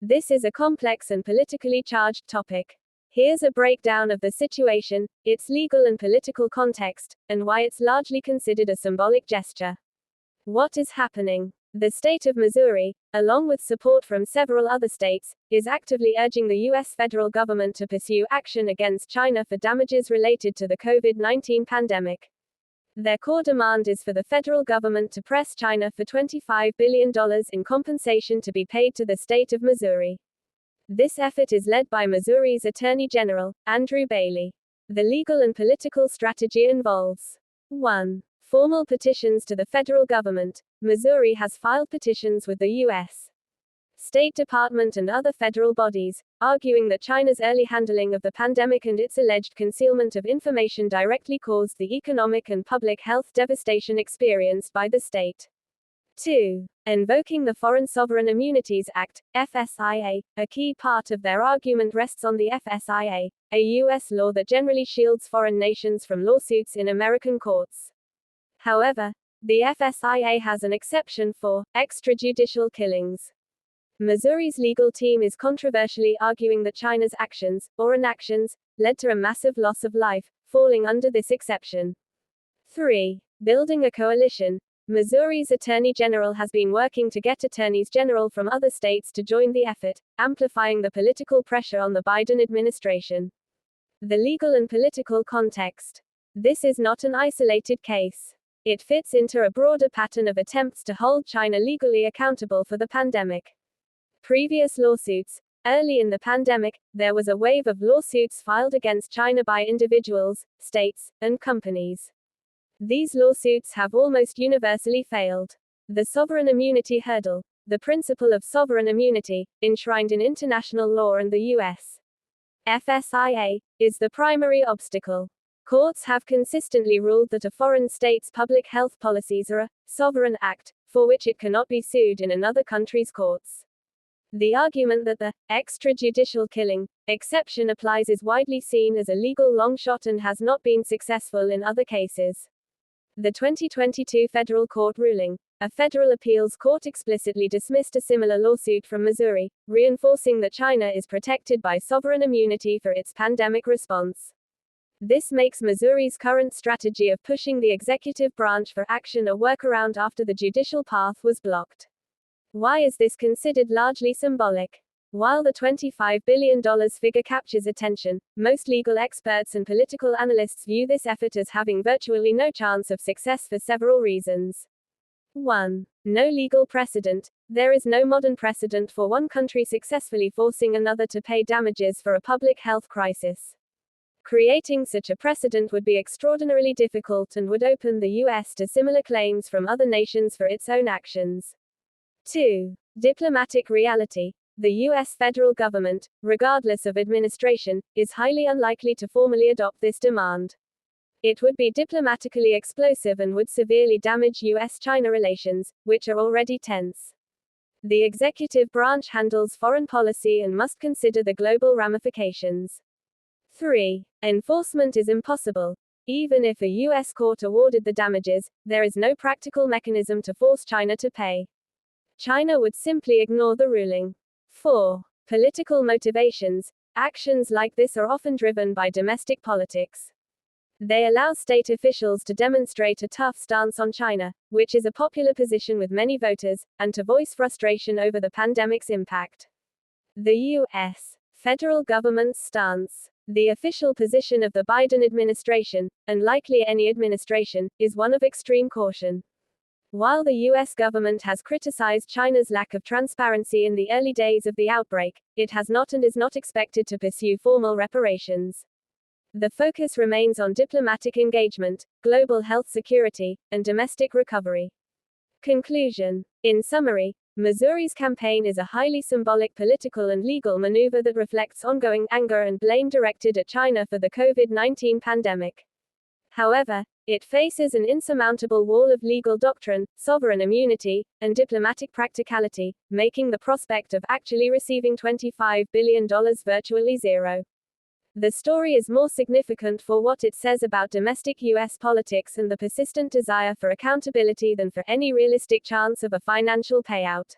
This is a complex and politically charged topic. Here's a breakdown of the situation, its legal and political context, and why it's largely considered a symbolic gesture. What is happening? The state of Missouri, along with support from several other states, is actively urging the U.S. federal government to pursue action against China for damages related to the COVID-19 pandemic. Their core demand is for the federal government to press China for $25 billion in compensation to be paid to the state of Missouri. This effort is led by Missouri's Attorney General, Andrew Bailey. The legal and political strategy involves 1. Formal petitions to the federal government. Missouri has filed petitions with the U.S. State Department and other federal bodies, arguing that China's early handling of the pandemic and its alleged concealment of information directly caused the economic and public health devastation experienced by the state. 2. Invoking the Foreign Sovereign Immunities Act, FSIA. A key part of their argument rests on the FSIA, a U.S. law that generally shields foreign nations from lawsuits in American courts. However, the FSIA has an exception for extrajudicial killings. Missouri's legal team is controversially arguing that China's actions, or inactions, led to a massive loss of life, falling under this exception. 3. Building a coalition. Missouri's Attorney General has been working to get attorneys general from other states to join the effort, amplifying the political pressure on the Biden administration. The legal and political context. This is not an isolated case. It fits into a broader pattern of attempts to hold China legally accountable for the pandemic. Previous lawsuits. Early in the pandemic, there was a wave of lawsuits filed against China by individuals, states, and companies. These lawsuits have almost universally failed. The sovereign immunity hurdle. The principle of sovereign immunity, enshrined in international law and the U.S. FSIA, is the primary obstacle. Courts have consistently ruled that a foreign state's public health policies are a sovereign act, for which it cannot be sued in another country's courts. The argument that the extrajudicial killing exception applies is widely seen as a legal long shot and has not been successful in other cases. The 2022 federal court ruling, a federal appeals court explicitly dismissed a similar lawsuit from Missouri, reinforcing that China is protected by sovereign immunity for its pandemic response. This makes Missouri's current strategy of pushing the executive branch for action a workaround after the judicial path was blocked. Why is this considered largely symbolic? While the $25 billion figure captures attention, most legal experts and political analysts view this effort as having virtually no chance of success for several reasons. 1. No legal precedent. There is no modern precedent for one country successfully forcing another to pay damages for a public health crisis. Creating such a precedent would be extraordinarily difficult and would open the U.S. to similar claims from other nations for its own actions. 2. Diplomatic reality. The U.S. federal government, regardless of administration, is highly unlikely to formally adopt this demand. It would be diplomatically explosive and would severely damage U.S.-China relations, which are already tense. The executive branch handles foreign policy and must consider the global ramifications. 3. Enforcement is impossible. Even if a U.S. court awarded the damages, there is no practical mechanism to force China to pay. China would simply ignore the ruling. 4. Political motivations. Actions like this are often driven by domestic politics. They allow state officials to demonstrate a tough stance on China, which is a popular position with many voters, and to voice frustration over the pandemic's impact. The U.S. federal government's stance. The official position of the Biden administration, and likely any administration, is one of extreme caution. While the U.S. government has criticized China's lack of transparency in the early days of the outbreak, it has not and is not expected to pursue formal reparations. The focus remains on diplomatic engagement, global health security, and domestic recovery. Conclusion. In summary, Missouri's campaign is a highly symbolic political and legal maneuver that reflects ongoing anger and blame directed at China for the COVID-19 pandemic. However, it faces an insurmountable wall of legal doctrine, sovereign immunity, and diplomatic practicality, making the prospect of actually receiving $25 billion virtually zero. The story is more significant for what it says about domestic U.S. politics and the persistent desire for accountability than for any realistic chance of a financial payout.